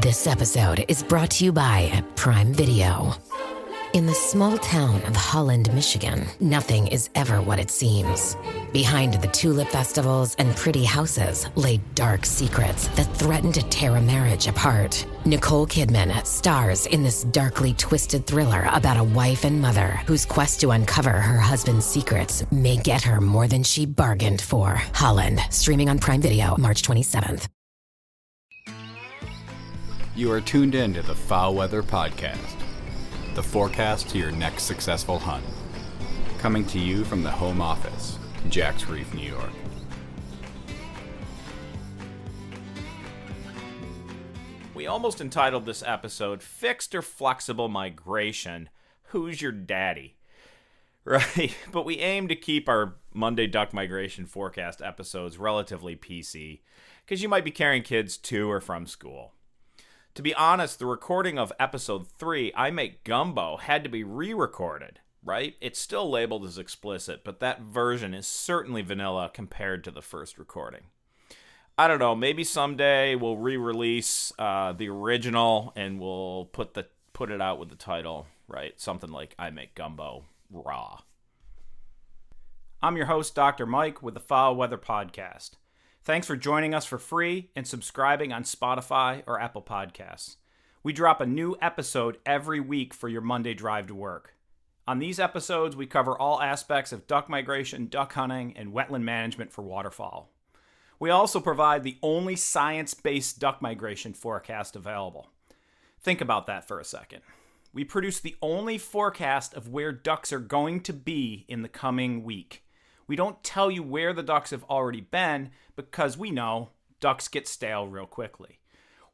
This episode is brought to you by Prime Video. In the small town of Holland, Michigan, nothing is ever what it seems. Behind the tulip festivals and pretty houses lay dark secrets that threaten to tear a marriage apart. Nicole Kidman stars in this darkly twisted thriller about a wife and mother whose quest to uncover her husband's secrets may get her more than she bargained for. Holland, streaming on Prime Video March 27th. You are tuned in to the Foul Weather Podcast, the forecast to your next successful hunt. Coming to you from the home office, Jack's Reef, New York. We almost entitled this episode, Fixed or Flexible Migration, Who's Your Daddy? Right, but we aim to keep our Monday duck migration forecast episodes relatively PC, because you might be carrying kids to or from school. To be honest, the recording of episode 3, I Make Gumbo, had to be re-recorded, right? It's still labeled as explicit, but that version is certainly vanilla compared to the first recording. I don't know, maybe someday we'll re-release the original and we'll put it out with the title, right? Something like I Make Gumbo Raw. I'm your host, Dr. Mike, with the Foul Weather Podcast. Thanks for joining us for free and subscribing on Spotify or Apple Podcasts. We drop a new episode every week for your Monday drive to work. On these episodes, we cover all aspects of duck migration, duck hunting, and wetland management for waterfowl. We also provide the only science-based duck migration forecast available. Think about that for a second. We produce the only forecast of where ducks are going to be in the coming week. We don't tell you where the ducks have already been because we know ducks get stale real quickly.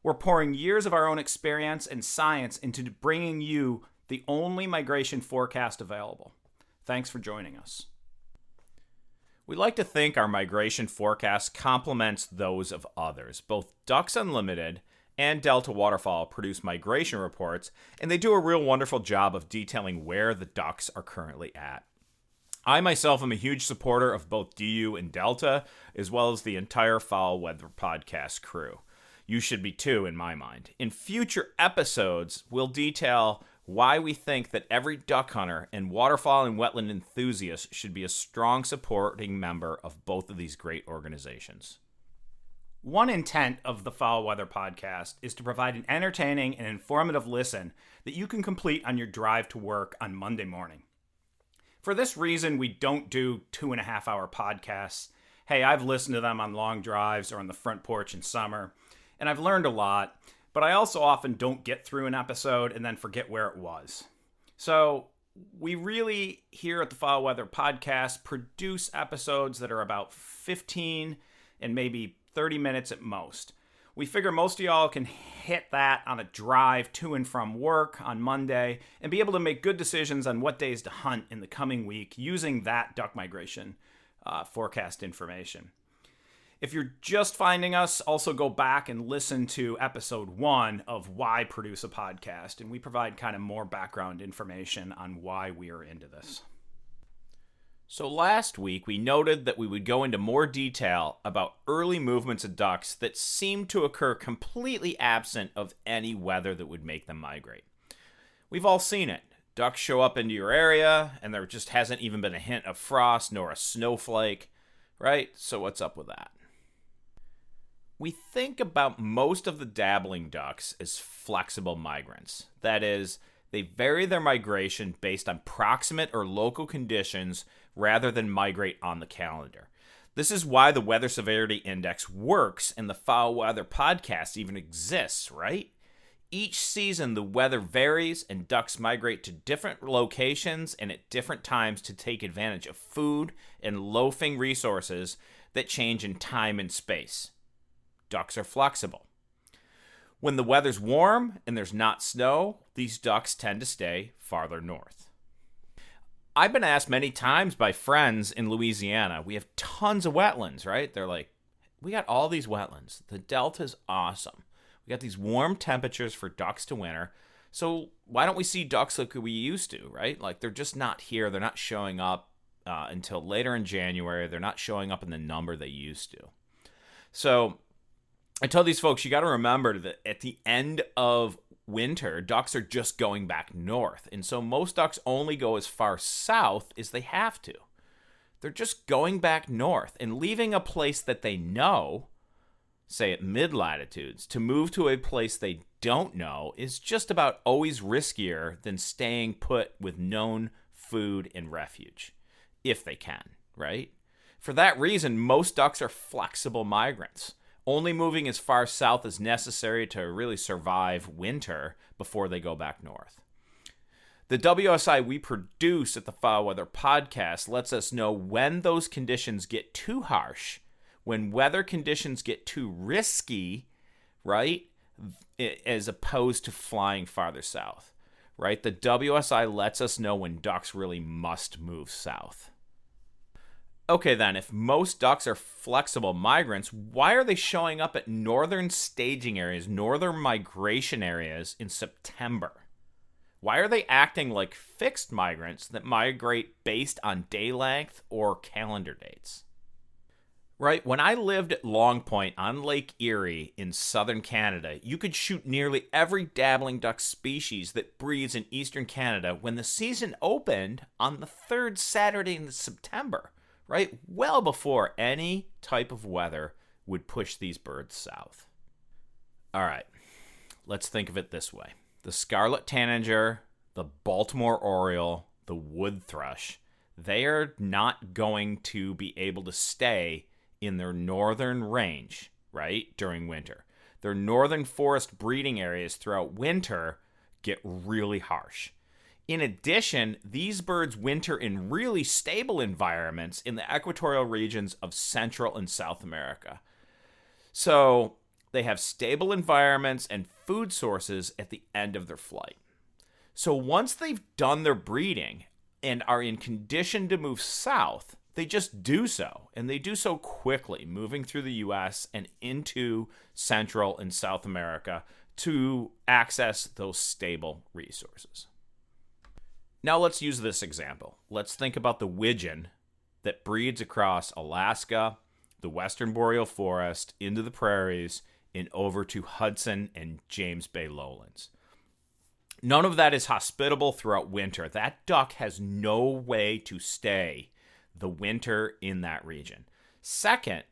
We're pouring years of our own experience and science into bringing you the only migration forecast available. Thanks for joining us. We like to think our migration forecast complements those of others. Both Ducks Unlimited and Delta Waterfowl produce migration reports, and they do a real wonderful job of detailing where the ducks are currently at. I myself am a huge supporter of both DU and Delta, as well as the entire Foul Weather Podcast crew. You should be too, in my mind. In future episodes, we'll detail why we think that every duck hunter and waterfowl and wetland enthusiast should be a strong supporting member of both of these great organizations. One intent of the Foul Weather Podcast is to provide an entertaining and informative listen that you can complete on your drive to work on Monday morning. For this reason, we don't do 2.5-hour podcasts. Hey, I've listened to them on long drives or on the front porch in summer, and I've learned a lot, but I also often don't get through an episode and then forget where it was. So we really, here at the Foul Weather Podcast, produce episodes that are about 15 and maybe 30 minutes at most. We figure most of y'all can hit that on a drive to and from work on Monday and be able to make good decisions on what days to hunt in the coming week using that duck migration forecast information. If you're just finding us, also go back and listen to episode 1 of Why Produce a Podcast, and we provide kind of more background information on why we are into this. So last week, we noted that we would go into more detail about early movements of ducks that seemed to occur completely absent of any weather that would make them migrate. We've all seen it. Ducks show up into your area, and there just hasn't even been a hint of frost nor a snowflake, right? So what's up with that? We think about most of the dabbling ducks as flexible migrants. That is, they vary their migration based on proximate or local conditions rather than migrate on the calendar. This is why the Weather Severity Index works and the Foul Weather Podcast even exists, right? Each season, the weather varies and ducks migrate to different locations and at different times to take advantage of food and loafing resources that change in time and space. Ducks are flexible. When the weather's warm and there's not snow, these ducks tend to stay farther north. I've been asked many times by friends in Louisiana, we have tons of wetlands, right? They're like, we got all these wetlands. The Delta's awesome. We got these warm temperatures for ducks to winter. So why don't we see ducks like we used to, right? Like they're just not here. They're not showing up until later in January. They're not showing up in the number they used to. So I tell these folks, you got to remember that at the end of winter, ducks are just going back north. And so most ducks only go as far south as they have to. They're just going back north and leaving a place that they know, say at mid-latitudes, to move to a place they don't know is just about always riskier than staying put with known food and refuge, if they can, right? For that reason, most ducks are flexible migrants, only moving as far south as necessary to really survive winter before they go back north. The WSI we produce at the Foul Weather Podcast lets us know when those conditions get too harsh, when weather conditions get too risky, right, as opposed to flying farther south, right? The WSI lets us know when ducks really must move south. Okay, then, if most ducks are flexible migrants, why are they showing up at northern staging areas, northern migration areas in September? Why are they acting like fixed migrants that migrate based on day length or calendar dates? Right, when I lived at Long Point on Lake Erie in southern Canada, you could shoot nearly every dabbling duck species that breeds in eastern Canada when the season opened on the third Saturday in September. Right? Well before any type of weather would push these birds south. All right, let's think of it this way. The scarlet tanager, the Baltimore oriole, the wood thrush, they are not going to be able to stay in their northern range, right, during winter. Their northern forest breeding areas throughout winter get really harsh. In addition, these birds winter in really stable environments in the equatorial regions of Central and South America. So they have stable environments and food sources at the end of their flight. So once they've done their breeding and are in condition to move south, they just do so, and they do so quickly, moving through the U.S. and into Central and South America to access those stable resources. Now let's use this example. Let's think about the widgeon that breeds across Alaska, the western boreal forest, into the prairies, and over to Hudson and James Bay lowlands. None of that is hospitable throughout winter. That duck has no way to stay the winter in that region. Second,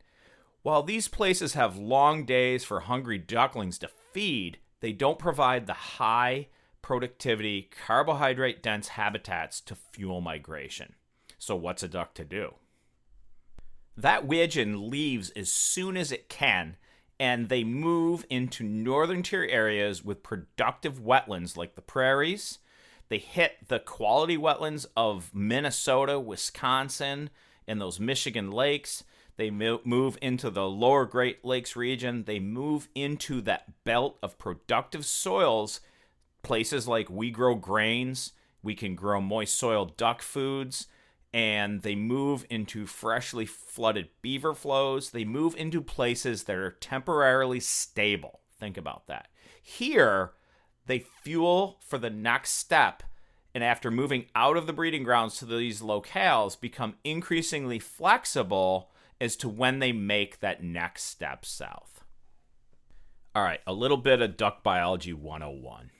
while these places have long days for hungry ducklings to feed, they don't provide the high productivity, carbohydrate-dense habitats to fuel migration. So what's a duck to do? That widgeon leaves as soon as it can, and they move into northern tier areas with productive wetlands like the prairies. They hit the quality wetlands of Minnesota, Wisconsin, and those Michigan lakes. They move into the lower Great Lakes region. They move into that belt of productive soils, places like we grow grains, we can grow moist soil duck foods, and they move into freshly flooded beaver flows. They move into places that are temporarily stable. Think about that. Here, they fuel for the next step, and after moving out of the breeding grounds to these locales, become increasingly flexible as to when they make that next step south. All right, a little bit of Duck Biology 101.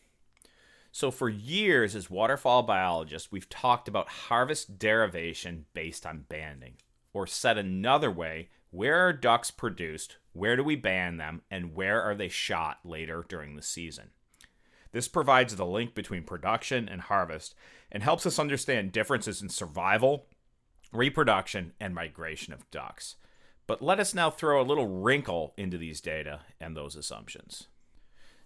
So for years as waterfowl biologists, we've talked about harvest derivation based on banding. Or said another way, where are ducks produced, where do we band them, and where are they shot later during the season? This provides the link between production and harvest and helps us understand differences in survival, reproduction, and migration of ducks. But let us now throw a little wrinkle into these data and those assumptions.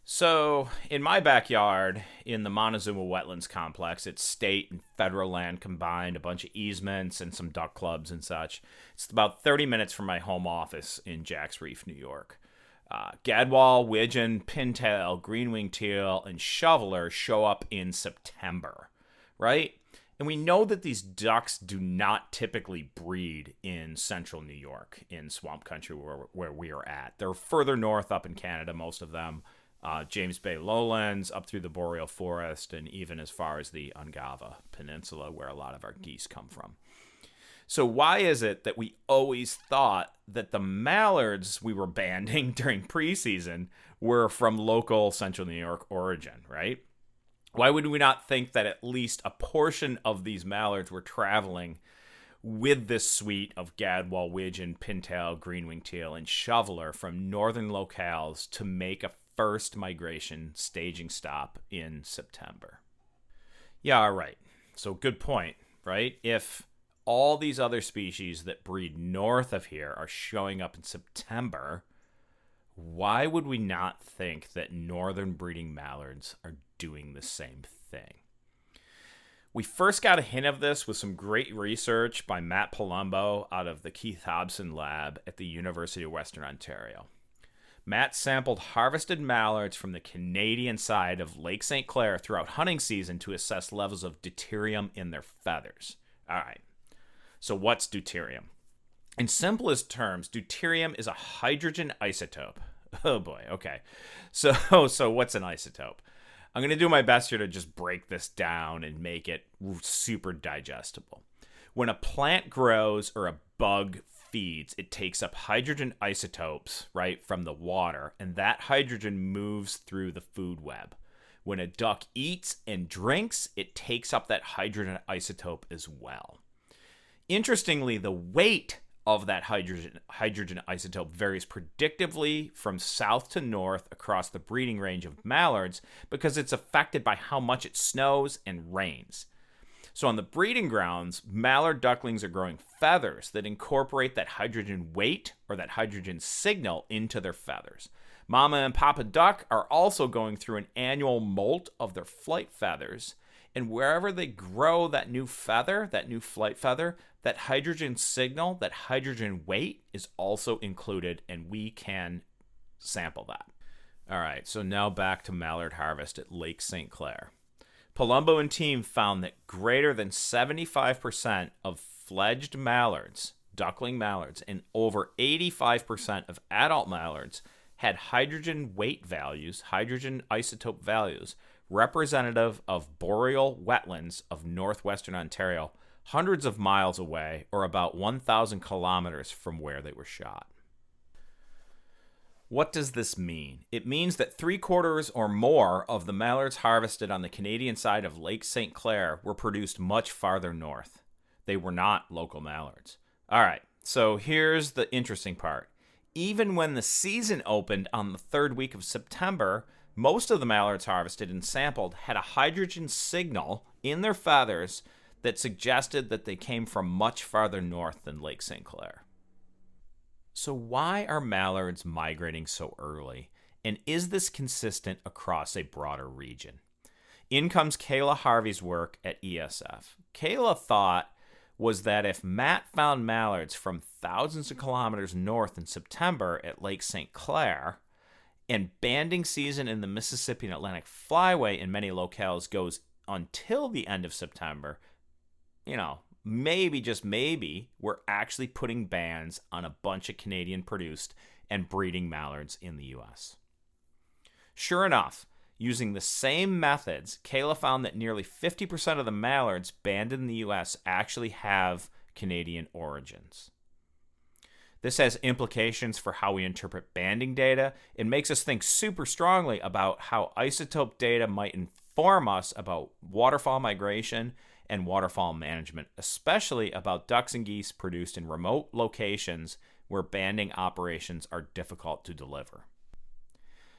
So, in my backyard, in the Montezuma Wetlands Complex, it's state and federal land combined, a bunch of easements and some duck clubs and such. It's about 30 minutes from my home office in Jacks Reef, New York. Gadwall, widgeon, pintail, green-winged teal, and shoveler show up in September, right? And we know that these ducks do not typically breed in central New York, in swamp country where we are at. They're further north up in Canada, most of them. James Bay lowlands, up through the boreal forest, and even as far as the Ungava Peninsula, where a lot of our geese come from. So why is it that we always thought that the mallards we were banding during preseason were from local Central New York origin, right? Why would we not think that at least a portion of these mallards were traveling with this suite of gadwall, widgeon, pintail, green-winged teal, and shoveler from northern locales to make a first migration staging stop in September? Yeah, all right. So good point, right? If all these other species that breed north of here are showing up in September, why would we not think that northern breeding mallards are doing the same thing? We first got a hint of this with some great research by Matt Palumbo out of the Keith Hobson lab at the University of Western Ontario. Matt sampled harvested mallards from the Canadian side of Lake St. Clair throughout hunting season to assess levels of deuterium in their feathers. All right, so what's deuterium? In simplest terms, deuterium is a hydrogen isotope. Oh boy, okay. So what's an isotope? I'm going to do my best here to just break this down and make it super digestible. When a plant grows or a bug feeds, it takes up hydrogen isotopes, right, from the water, and that hydrogen moves through the food web. When a duck eats and drinks, it takes up that hydrogen isotope as well. Interestingly, the weight of that hydrogen isotope varies predictably from south to north across the breeding range of mallards because it's affected by how much it snows and rains. So on the breeding grounds, mallard ducklings are growing feathers that incorporate that hydrogen weight or that hydrogen signal into their feathers. Mama and Papa duck are also going through an annual molt of their flight feathers, and wherever they grow that new feather, that new flight feather, that hydrogen signal, that hydrogen weight is also included, and we can sample that. All right, so now back to mallard harvest at Lake St. Clair. Palumbo and team found that greater than 75% of fledged mallards, duckling mallards, and over 85% of adult mallards had hydrogen weight values, hydrogen isotope values, representative of boreal wetlands of northwestern Ontario, hundreds of miles away, or about 1,000 kilometers from where they were shot. What does this mean? It means that 3/4 or more of the mallards harvested on the Canadian side of Lake St. Clair were produced much farther north. They were not local mallards. All right, so here's the interesting part. Even when the season opened on the third week of September, most of the mallards harvested and sampled had a hydrogen signal in their feathers that suggested that they came from much farther north than Lake St. Clair. So why are mallards migrating so early? And is this consistent across a broader region? In comes Kayla Harvey's work at ESF. Kayla thought was that if Matt found mallards from thousands of kilometers north in September at Lake St. Clair, and banding season in the Mississippi and Atlantic Flyway in many locales goes until the end of September, maybe, just maybe, we're actually putting bans on a bunch of Canadian-produced and breeding mallards in the U.S. Sure enough, using the same methods, Kayla found that nearly 50% of the mallards banned in the U.S. actually have Canadian origins. This has implications for how we interpret banding data. It makes us think super strongly about how isotope data might inform us about waterfowl migration and waterfowl management, especially about ducks and geese produced in remote locations where banding operations are difficult to deliver.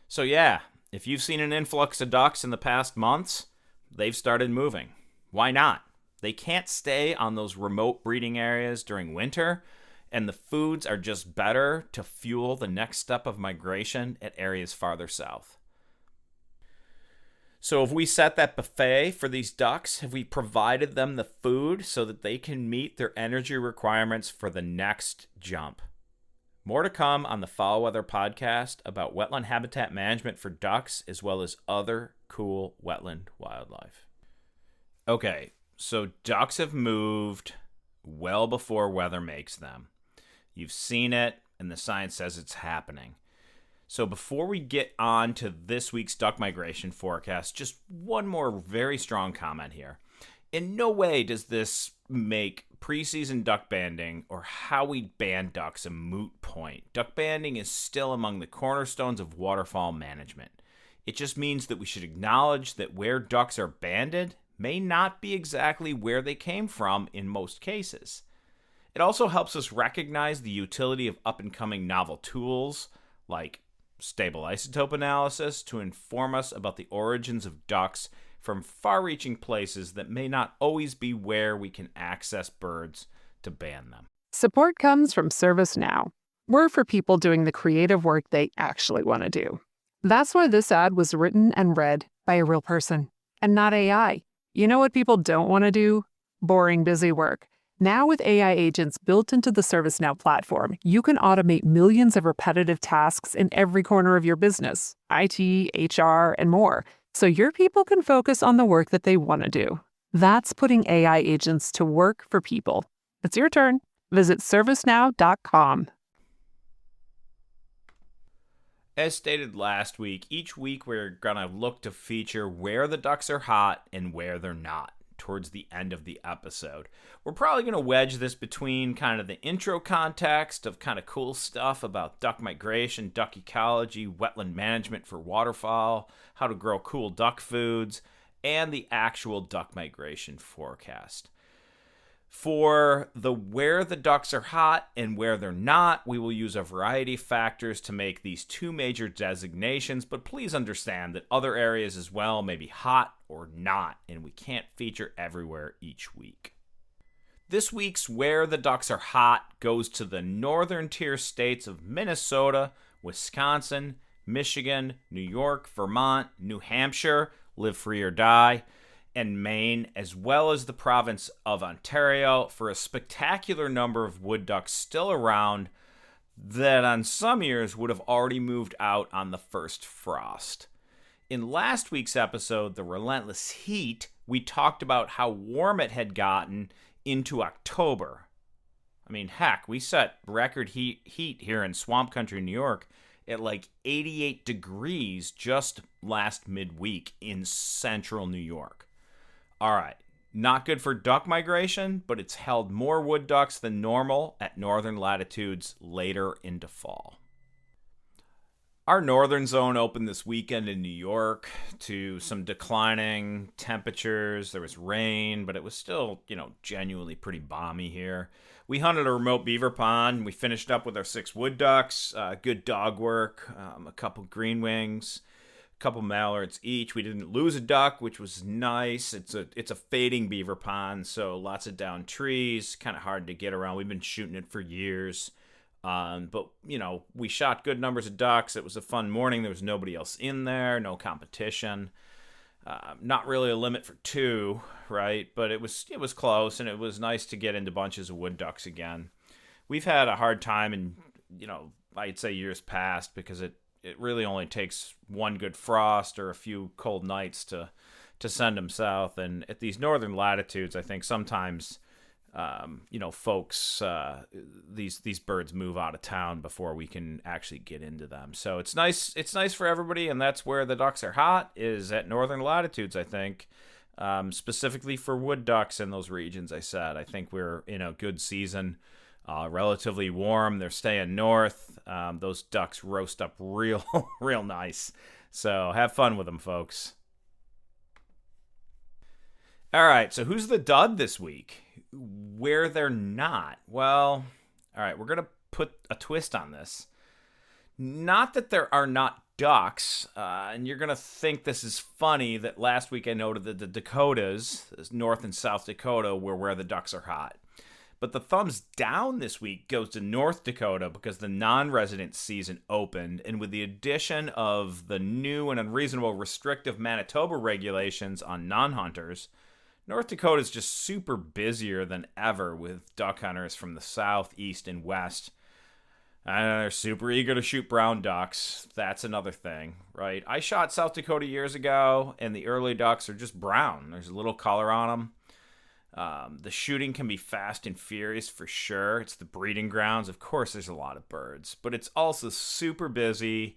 So yeah, if you've seen an influx of ducks in the past months, they've started moving. Why not? They can't stay on those remote breeding areas during winter, and the foods are just better to fuel the next step of migration at areas farther south. So have we set that buffet for these ducks? Have we provided them the food so that they can meet their energy requirements for the next jump? More to come on the Foul Weather podcast about wetland habitat management for ducks as well as other cool wetland wildlife. Okay, so ducks have moved well before weather makes them. You've seen it, and the science says it's happening. So before we get on to this week's duck migration forecast, just one more very strong comment here. In no way does this make preseason duck banding, or how we ban ducks, a moot point. Duck banding is still among the cornerstones of waterfowl management. It just means that we should acknowledge that where ducks are banded may not be exactly where they came from in most cases. It also helps us recognize the utility of up-and-coming novel tools like stable isotope analysis to inform us about the origins of ducks from far-reaching places that may not always be where we can access birds to band them. Support comes from ServiceNow. We're for people doing the creative work they actually want to do. That's why this ad was written and read by a real person and not AI. You know what people don't want to do? Boring, busy work. Now with AI agents built into the ServiceNow platform, you can automate millions of repetitive tasks in every corner of your business, IT, HR, and more, so your people can focus on the work that they want to do. That's putting AI agents to work for people. It's your turn. Visit servicenow.com. As stated last week, each week we're going to look to feature where the ducks are hot and where they're not towards the end of the episode. We're probably going to wedge this between kind of the intro context of kind of cool stuff about duck migration, duck ecology, wetland management for waterfowl, how to grow cool duck foods, and the actual duck migration forecast. For the where the ducks are hot and where they're not, we will use a variety of factors to make these two major designations, but please understand that other areas as well may be hot or not, and we can't feature everywhere each week. This week's Where the Ducks Are Hot goes to the northern tier states of Minnesota, Wisconsin, Michigan, New York, Vermont, New Hampshire, live free or die, and Maine, as well as the province of Ontario, for a spectacular number of wood ducks still around that on some years would have already moved out on the first frost. In last week's episode, The Relentless Heat, we talked about how warm it had gotten into October. I mean, heck, we set record heat here in Swamp Country, New York at like 88 degrees just last midweek in central New York. All right, not good for duck migration, but it's held more wood ducks than normal at northern latitudes later into fall. Our northern zone opened this weekend in New York to some declining temperatures. There was rain, but it was still, genuinely pretty balmy here. We hunted a remote beaver pond. We finished up with our 6 wood ducks, good dog work, a couple green wings, couple mallards each. We didn't lose a duck, which was nice. It's a fading beaver pond, so lots of down trees, kind of hard to get around. We've been shooting it for years, but we shot good numbers of ducks. It was a fun morning. There was nobody else in there, no competition. Not really a limit for 2, right? But it was close, and it was nice to get into bunches of wood ducks again. We've had a hard time in I'd say years past because it really only takes one good frost or a few cold nights to send them south. And at these northern latitudes, I think sometimes, folks, these birds move out of town before we can actually get into them. So it's nice. It's nice for everybody, and that's where the ducks are hot, is at northern latitudes, I think, specifically for wood ducks in those regions. I think we're in a good season. Relatively warm. They're staying north. Those ducks roast up real nice. So have fun with them, folks. All right, so who's the dud this week? Where they're not. Well, all right, we're going to put a twist on this. Not that there are not ducks, and you're going to think this is funny that last week I noted that the Dakotas, North and South Dakota, were where the ducks are hot. But the thumbs down this week goes to North Dakota because the non-resident season opened, and with the addition of the new and unreasonable restrictive Manitoba regulations on non-hunters, North Dakota is just super busier than ever with duck hunters from the south, east, and west. And they're super eager to shoot brown ducks. That's another thing, right? I shot South Dakota years ago, and the early ducks are just brown. There's a little color on them. The shooting can be fast and furious for sure. It's the breeding grounds. Of course, there's a lot of birds, but it's also super busy.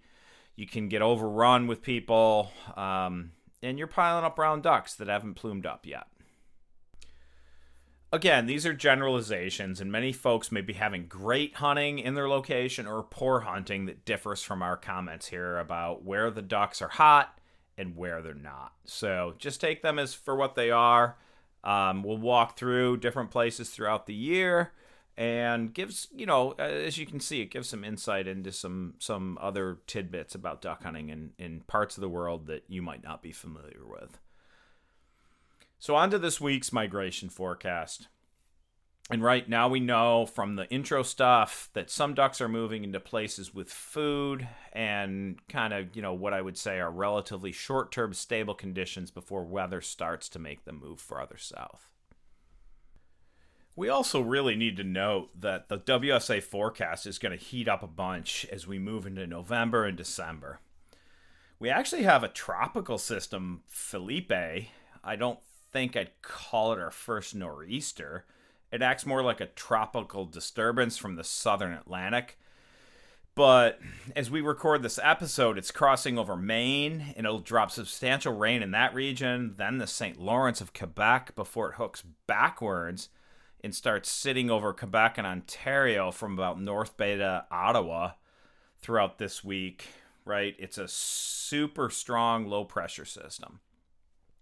You can get overrun with people, and you're piling up brown ducks that haven't plumed up yet. Again, these are generalizations, and many folks may be having great hunting in their location or poor hunting that differs from our comments here about where the ducks are hot and where they're not. So just take them as for what they are. We'll walk through different places throughout the year, and gives, as you can see, it gives some insight into some other tidbits about duck hunting in parts of the world that you might not be familiar with. So on to this week's migration forecast. And right now we know from the intro stuff that some ducks are moving into places with food and kind of, what I would say are relatively short-term stable conditions before weather starts to make them move farther south. We also really need to note that the WSA forecast is going to heat up a bunch as we move into November and December. We actually have a tropical system, Felipe. I don't think I'd call it our first nor'easter. It acts more like a tropical disturbance from the southern Atlantic. But as we record this episode, it's crossing over Maine, and it'll drop substantial rain in that region, then the St. Lawrence of Quebec before it hooks backwards and starts sitting over Quebec and Ontario from about North Bay to Ottawa throughout this week, right? It's a super strong low-pressure system.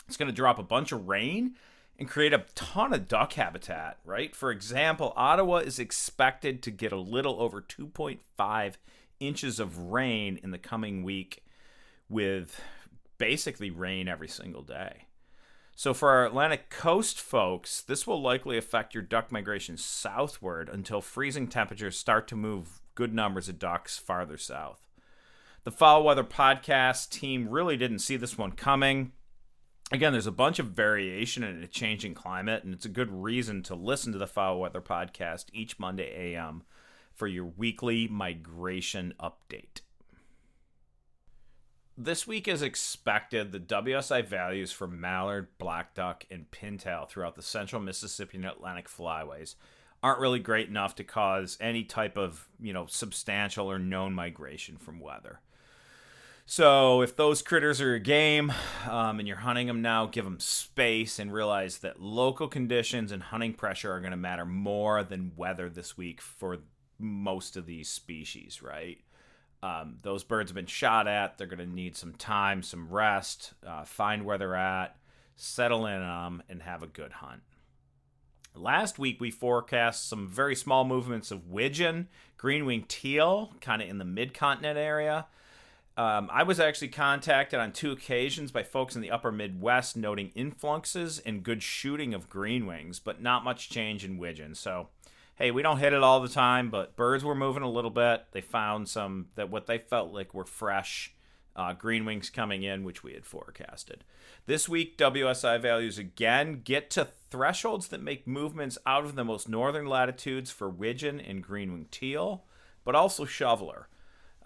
It's going to drop a bunch of rain and create a ton of duck habitat, right? For example, Ottawa is expected to get a little over 2.5 inches of rain in the coming week, with basically rain every single day. So for our Atlantic coast folks, this will likely affect your duck migration southward until freezing temperatures start to move good numbers of ducks farther south. The Foul Weather Podcast team really didn't see this one coming. Again, there's a bunch of variation in a changing climate, and it's a good reason to listen to the Foul Weather Podcast each Monday a.m. for your weekly migration update. This week, as expected, the WSI values for mallard, black duck, and pintail throughout the central Mississippi and Atlantic flyways aren't really great enough to cause any type of, substantial or known migration from weather. So if those critters are a game and you're hunting them now, give them space and realize that local conditions and hunting pressure are going to matter more than weather this week for most of these species, right? Those birds have been shot at. They're going to need some time, some rest, find where they're at, settle in on them, and have a good hunt. Last week, we forecast some very small movements of widgeon, green-winged teal, kind of in the mid-continent area. I was actually contacted on 2 occasions by folks in the upper Midwest noting influxes and good shooting of greenwings, but not much change in widgeon. So, hey, we don't hit it all the time, but birds were moving a little bit. They found some that what they felt like were fresh greenwings coming in, which we had forecasted. This week, WSI values again get to thresholds that make movements out of the most northern latitudes for widgeon and greenwing teal, but also shoveler.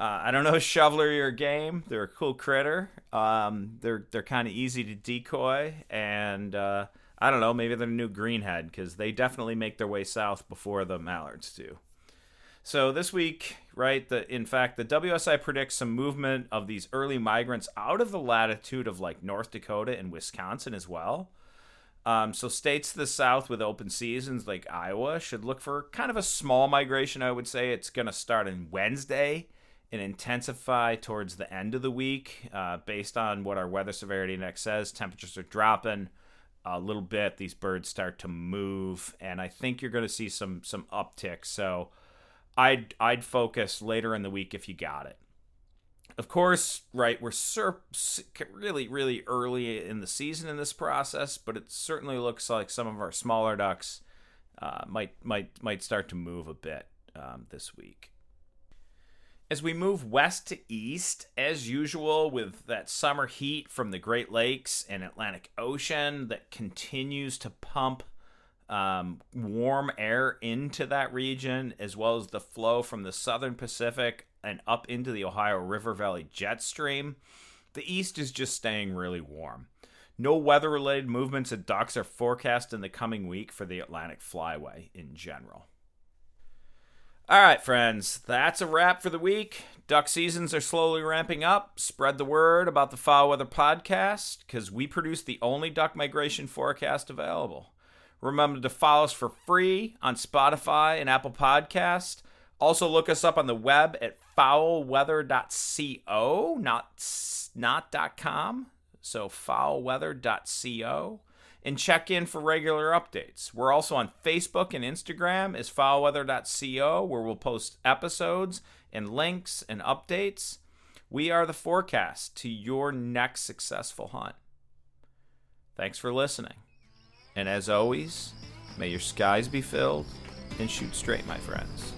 I don't know if shoveler your game. They're a cool critter. They're kind of easy to decoy, and I don't know, maybe they're a new greenhead because they definitely make their way south before the mallards do. So this week, right, in fact, the WSI predicts some movement of these early migrants out of the latitude of like North Dakota and Wisconsin as well. So states to the south with open seasons like Iowa should look for kind of a small migration, I would say. It's going to start on Wednesday and intensify towards the end of the week. Based on what our weather severity index says, temperatures are dropping a little bit. These birds start to move, and I think you're going to see some uptick. So I'd focus later in the week if you got it. Of course, right, we're really, really early in the season in this process, but it certainly looks like some of our smaller ducks might start to move a bit this week. As we move west to east, as usual, with that summer heat from the Great Lakes and Atlantic Ocean that continues to pump warm air into that region, as well as the flow from the southern Pacific and up into the Ohio River Valley jet stream, the east is just staying really warm. No weather-related movements of ducks are forecast in the coming week for the Atlantic Flyway in general. All right, friends, that's a wrap for the week. Duck seasons are slowly ramping up. Spread the word about the Foul Weather Podcast because we produce the only duck migration forecast available. Remember to follow us for free on Spotify and Apple Podcasts. Also, look us up on the web at foulweather.co, not .com. So foulweather.co. And check in for regular updates. We're also on Facebook and Instagram as foulweather.co, where we'll post episodes and links and updates. We are the forecast to your next successful hunt. Thanks for listening. And as always, may your skies be filled and shoot straight, my friends.